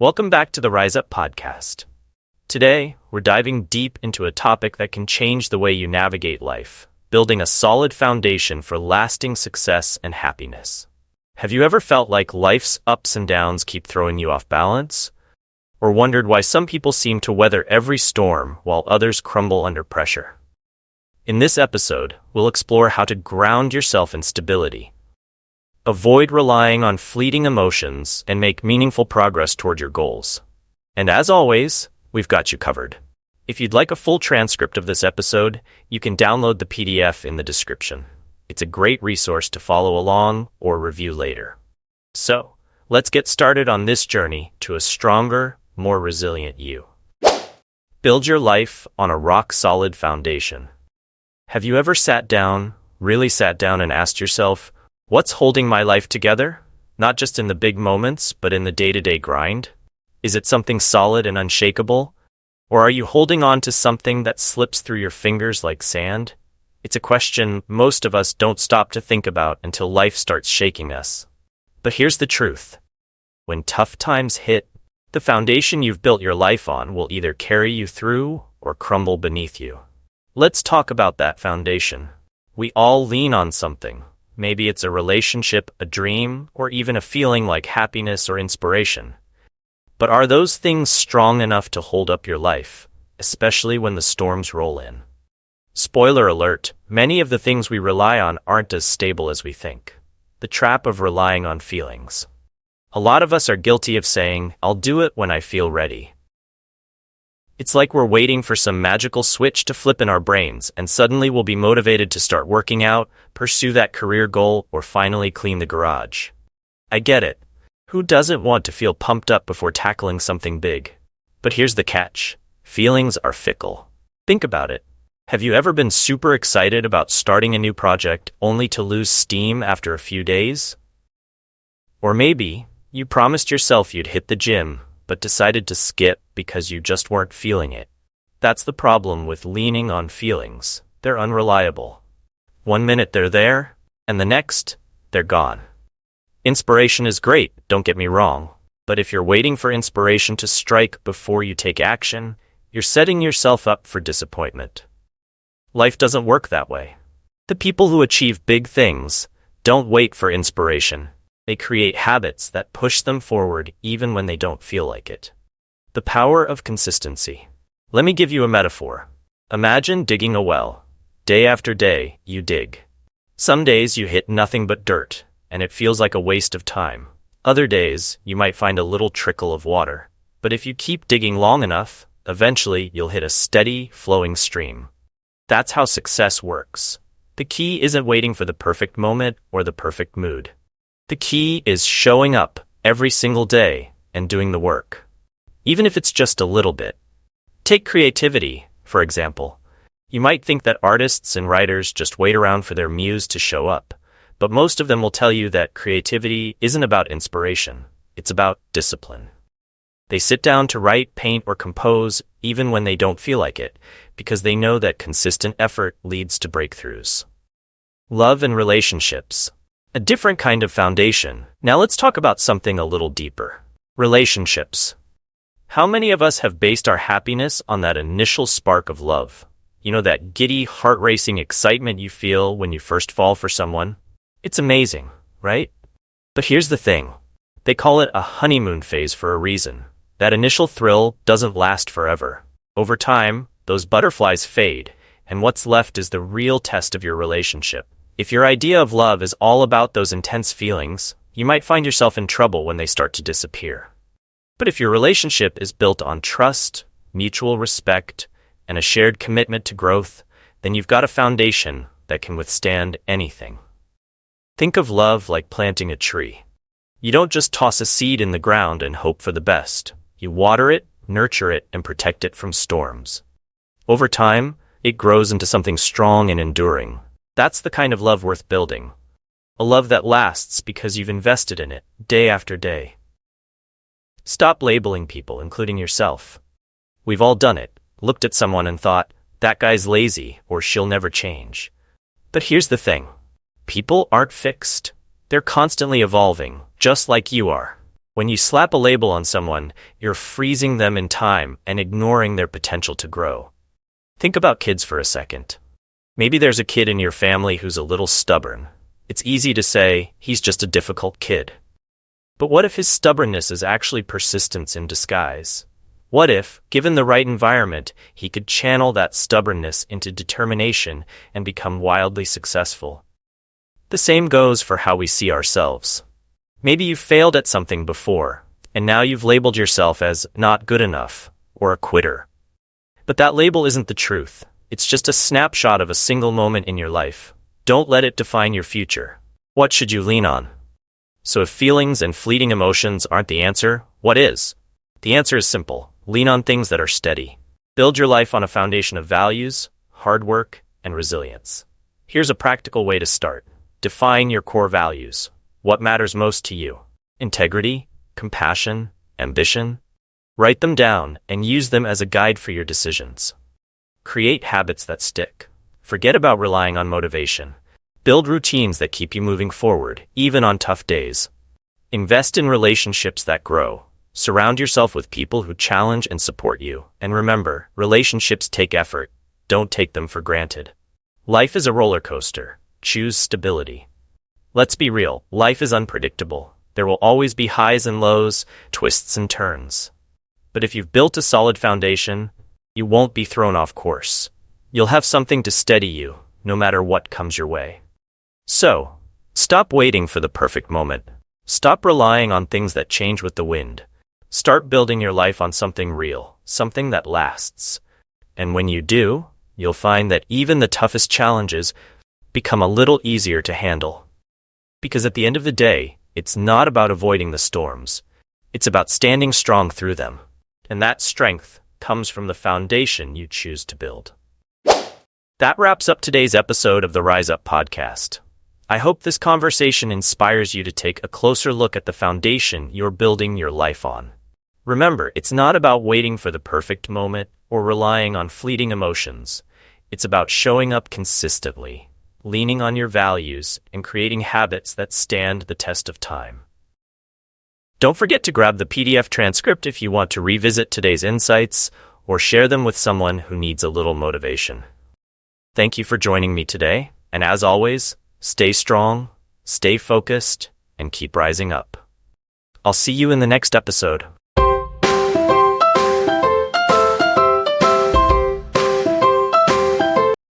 Welcome back to the Rise Up podcast. Today, we're diving deep into a topic that can change the way you navigate life, building a solid foundation for lasting success and happiness. Have you ever felt like life's ups and downs keep throwing you off balance? Or wondered why some people seem to weather every storm while others crumble under pressure? In this episode, we'll explore how to ground yourself in stability, avoid relying on fleeting emotions, and make meaningful progress toward your goals. And as always, we've got you covered. If you'd like a full transcript of this episode, you can download the PDF in the description. It's a great resource to follow along or review later. So, let's get started on this journey to a stronger, more resilient you. Build your life on a rock-solid foundation. Have you ever really sat down and asked yourself, what's holding my life together? Not just in the big moments, but in the day-to-day grind? Is it something solid and unshakable? Or are you holding on to something that slips through your fingers like sand? It's a question most of us don't stop to think about until life starts shaking us. But here's the truth. When tough times hit, the foundation you've built your life on will either carry you through or crumble beneath you. Let's talk about that foundation. We all lean on something. Maybe it's a relationship, a dream, or even a feeling like happiness or inspiration. But are those things strong enough to hold up your life, especially when the storms roll in? Spoiler alert, many of the things we rely on aren't as stable as we think. The trap of relying on feelings. A lot of us are guilty of saying, I'll do it when I feel ready. It's like we're waiting for some magical switch to flip in our brains, and suddenly we'll be motivated to start working out, pursue that career goal, or finally clean the garage. I get it. Who doesn't want to feel pumped up before tackling something big? But here's the catch. Feelings are fickle. Think about it. Have you ever been super excited about starting a new project only to lose steam after a few days? Or maybe you promised yourself you'd hit the gym, but decided to skip because you just weren't feeling it. That's the problem with leaning on feelings. They're unreliable. One minute they're there, and the next, they're gone. Inspiration is great, don't get me wrong, but if you're waiting for inspiration to strike before you take action, you're setting yourself up for disappointment. Life doesn't work that way. The people who achieve big things don't wait for inspiration. They create habits that push them forward even when they don't feel like it. The power of consistency. Let me give you a metaphor. Imagine digging a well. Day after day, you dig. Some days you hit nothing but dirt, and it feels like a waste of time. Other days, you might find a little trickle of water. But if you keep digging long enough, eventually you'll hit a steady, flowing stream. That's how success works. The key isn't waiting for the perfect moment or the perfect mood. The key is showing up every single day and doing the work, even if it's just a little bit. Take creativity, for example. You might think that artists and writers just wait around for their muse to show up, but most of them will tell you that creativity isn't about inspiration, it's about discipline. They sit down to write, paint, or compose even when they don't feel like it, because they know that consistent effort leads to breakthroughs. Love and relationships. A different kind of foundation. Now let's talk about something a little deeper. Relationships. How many of us have based our happiness on that initial spark of love? You know, that giddy, heart-racing excitement you feel when you first fall for someone? It's amazing, right? But here's the thing. They call it a honeymoon phase for a reason. That initial thrill doesn't last forever. Over time, those butterflies fade, and what's left is the real test of your relationship. If your idea of love is all about those intense feelings, you might find yourself in trouble when they start to disappear. But if your relationship is built on trust, mutual respect, and a shared commitment to growth, then you've got a foundation that can withstand anything. Think of love like planting a tree. You don't just toss a seed in the ground and hope for the best. You water it, nurture it, and protect it from storms. Over time, it grows into something strong and enduring. That's the kind of love worth building. A love that lasts because you've invested in it, day after day. Stop labeling people, including yourself. We've all done it, looked at someone and thought, that guy's lazy, or she'll never change. But here's the thing. People aren't fixed. They're constantly evolving, just like you are. When you slap a label on someone, you're freezing them in time and ignoring their potential to grow. Think about kids for a second. Maybe there's a kid in your family who's a little stubborn. It's easy to say, he's just a difficult kid. But what if his stubbornness is actually persistence in disguise? What if, given the right environment, he could channel that stubbornness into determination and become wildly successful? The same goes for how we see ourselves. Maybe you've failed at something before, and now you've labeled yourself as not good enough or a quitter. But that label isn't the truth. It's just a snapshot of a single moment in your life. Don't let it define your future. What should you lean on? So if feelings and fleeting emotions aren't the answer, what is? The answer is simple. Lean on things that are steady. Build your life on a foundation of values, hard work, and resilience. Here's a practical way to start. Define your core values. What matters most to you? Integrity, compassion, ambition? Write them down and use them as a guide for your decisions. Create habits that stick. Forget about relying on motivation. Build routines that keep you moving forward, even on tough days. Invest in relationships that grow. Surround yourself with people who challenge and support you. And remember, relationships take effort. Don't take them for granted. Life is a roller coaster. Choose stability. Let's be real, life is unpredictable. There will always be highs and lows, twists and turns. But if you've built a solid foundation, you won't be thrown off course. You'll have something to steady you, no matter what comes your way. So, stop waiting for the perfect moment. Stop relying on things that change with the wind. Start building your life on something real, something that lasts. And when you do, you'll find that even the toughest challenges become a little easier to handle. Because at the end of the day, it's not about avoiding the storms. It's about standing strong through them. And that strength comes from the foundation you choose to build. That wraps up today's episode of the Rise Up podcast. I hope this conversation inspires you to take a closer look at the foundation you're building your life on. Remember, it's not about waiting for the perfect moment or relying on fleeting emotions. It's about showing up consistently, leaning on your values, and creating habits that stand the test of time. Don't forget to grab the PDF transcript if you want to revisit today's insights or share them with someone who needs a little motivation. Thank you for joining me today, and as always, stay strong, stay focused, and keep rising up. I'll see you in the next episode.